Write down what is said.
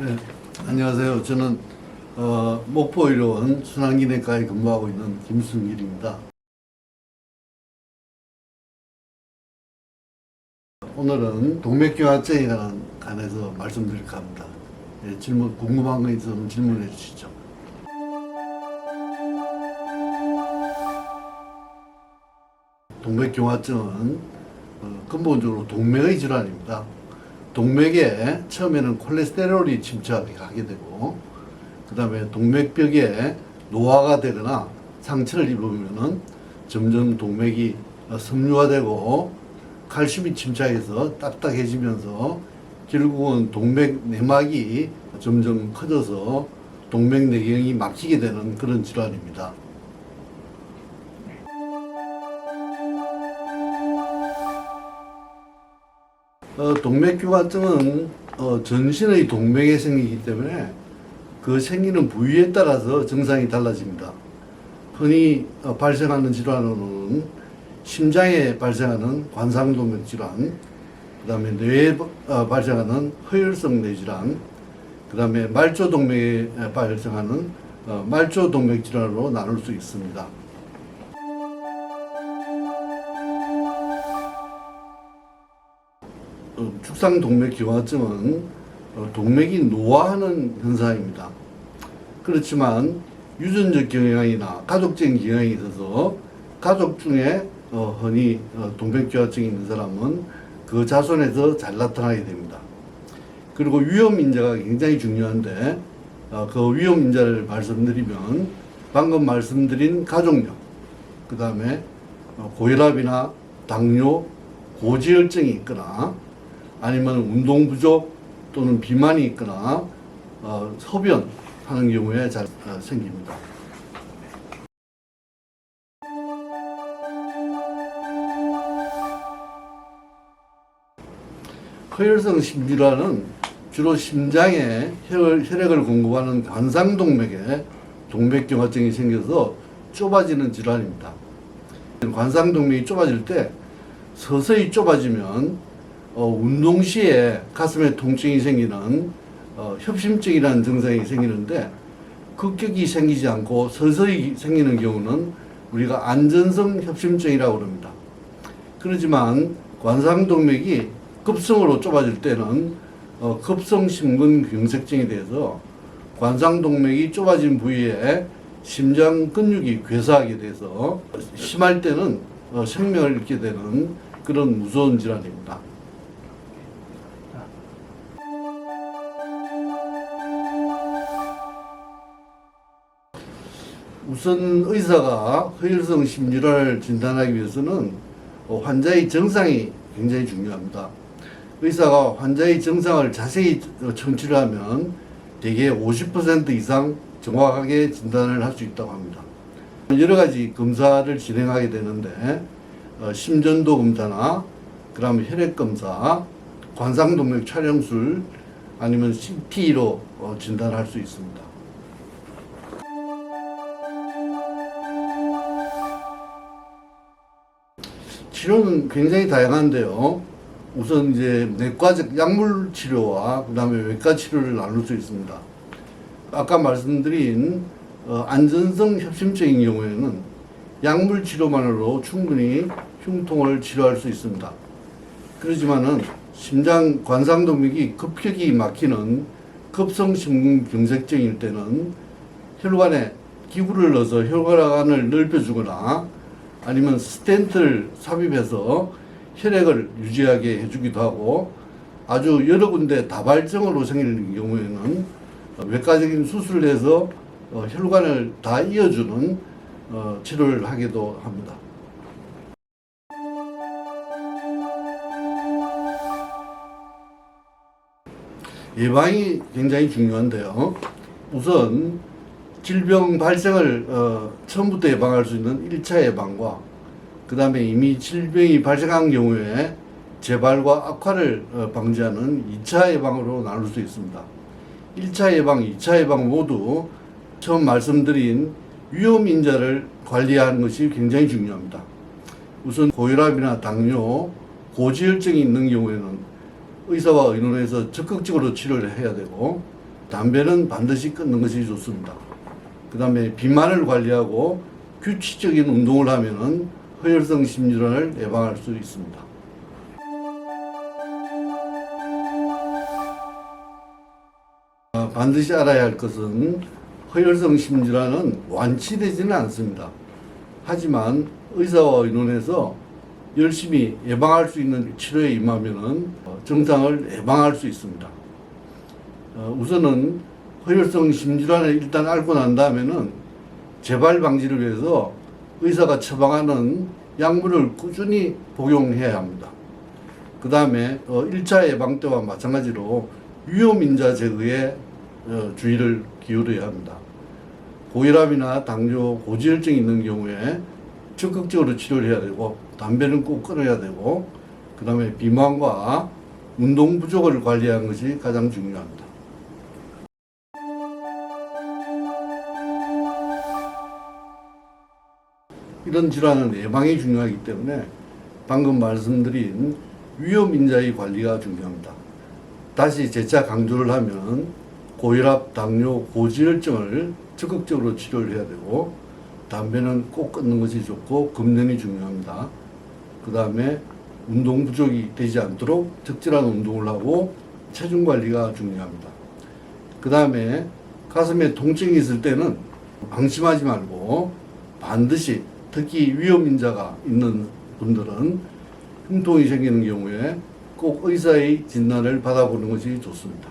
네, 안녕하세요. 저는 목포의료원 순환기내과에 근무하고 있는 김순길입니다. 오늘은 동맥경화증에 관해서 말씀드릴까 합니다. 예, 질문 궁금한 거 있으면 질문해 주시죠. 동맥경화증은 근본적으로 동맥의 질환입니다. 동맥에 처음에는 콜레스테롤이 침투하게 되고, 그 다음에 동맥벽에 노화가 되거나 상처를 입으면은 점점 동맥이 섬유화되고 칼슘이 침착해서 딱딱해지면서 결국은 동맥 내막이 점점 커져서 동맥 내경이 막히게 되는 그런 질환입니다. 동맥경화증은 전신의 동맥에 생기기 때문에 그 생기는 부위에 따라서 증상이 달라집니다. 흔히 발생하는 질환으로는 심장에 발생하는 관상동맥 질환, 그 다음에 뇌에 발생하는 허혈성 뇌질환, 그 다음에 말초동맥에 발생하는 말초동맥 질환으로 나눌 수 있습니다. 축상동맥경화증은 동맥이 노화하는 현상입니다. 그렇지만 유전적 경향이나 가족적인 경향이 있어서 가족 중에 흔히 동맥경화증이 있는 사람은 그 자손에서 잘 나타나게 됩니다. 그리고 위험인자가 굉장히 중요한데 그 위험인자를 말씀드리면 방금 말씀드린 가족력, 그 다음에 고혈압이나 당뇨, 고지혈증이 있거나 아니면 운동 부족 또는 비만이 있거나 흡연하는 경우에 잘 생깁니다. 허혈성 심질환은 주로 심장에 혈액을 공급하는 관상동맥에 동맥경화증이 생겨서 좁아지는 질환입니다. 관상동맥이 좁아질 때 서서히 좁아지면 운동 시에 가슴에 통증이 생기는 협심증이라는 증상이 생기는데, 급격히 생기지 않고 서서히 생기는 경우는 우리가 안전성 협심증이라고 합니다. 그렇지만 관상동맥이 급성으로 좁아질 때는 급성심근경색증이 돼서 관상동맥이 좁아진 부위에 심장 근육이 괴사하게 돼서 심할 때는 생명을 잃게 되는 그런 무서운 질환입니다. 우선 의사가 허혈성 심질환을 진단하기 위해서는 환자의 증상이 굉장히 중요합니다. 의사가 환자의 증상을 자세히 청취를 하면 대개 50% 이상 정확하게 진단을 할 수 있다고 합니다. 여러 가지 검사를 진행하게 되는데 심전도 검사나 그 다음에 혈액 검사, 관상동맥 촬영술 아니면 CT로 진단할 수 있습니다. 치료는 굉장히 다양한데요. 우선 이제 내과적 약물 치료와 그 다음에 외과 치료를 나눌 수 있습니다. 아까 말씀드린 안전성 협심증인 경우에는 약물 치료만으로 충분히 흉통을 치료할 수 있습니다. 그렇지만은 심장 관상동맥이 급격히 막히는 급성심근경색증일 때는 혈관에 기구를 넣어서 혈관을 넓혀주거나 아니면 스텐트를 삽입해서 혈액을 유지하게 해주기도 하고, 아주 여러 군데 다발적으로 생기는 경우에는 외과적인 수술을 해서 혈관을 다 이어주는 치료를 하기도 합니다. 예방이 굉장히 중요한데요. 우선 질병 발생을 처음부터 예방할 수 있는 1차 예방과 그 다음에 이미 질병이 발생한 경우에 재발과 악화를 방지하는 2차 예방으로 나눌 수 있습니다. 1차 예방, 2차 예방 모두 처음 말씀드린 위험인자를 관리하는 것이 굉장히 중요합니다. 우선 고혈압이나 당뇨, 고지혈증이 있는 경우에는 의사와 의논해서 적극적으로 치료를 해야 되고, 담배는 반드시 끊는 것이 좋습니다. 그 다음에 비만을 관리하고 규칙적인 운동을 하면은 허혈성 심질환을 예방할 수 있습니다. 반드시 알아야 할 것은 허혈성 심질환은 완치되지는 않습니다. 하지만 의사와 의논해서 열심히 예방할 수 있는 치료에 임하면은 증상을 예방할 수 있습니다. 우선은 허혈성 심질환을 일단 앓고 난 다음에는 재발 방지를 위해서 의사가 처방하는 약물을 꾸준히 복용해야 합니다. 그 다음에 1차 예방 때와 마찬가지로 위험인자 제거에 주의를 기울여야 합니다. 고혈압이나 당뇨, 고지혈증이 있는 경우에 적극적으로 치료를 해야 되고 담배는 꼭 끊어야 되고 그 다음에 비만과 운동 부족을 관리하는 것이 가장 중요합니다. 이런 질환은 예방이 중요하기 때문에 방금 말씀드린 위험인자의 관리가 중요합니다. 다시 재차 강조를 하면 고혈압, 당뇨, 고지혈증을 적극적으로 치료를 해야 되고 담배는 꼭 끊는 것이 좋고 금연이 중요합니다. 그 다음에 운동 부족이 되지 않도록 적절한 운동을 하고 체중 관리가 중요합니다. 그 다음에 가슴에 통증이 있을 때는 방심하지 말고 반드시 특히 위험인자가 있는 분들은 흉통이 생기는 경우에 꼭 의사의 진단을 받아보는 것이 좋습니다.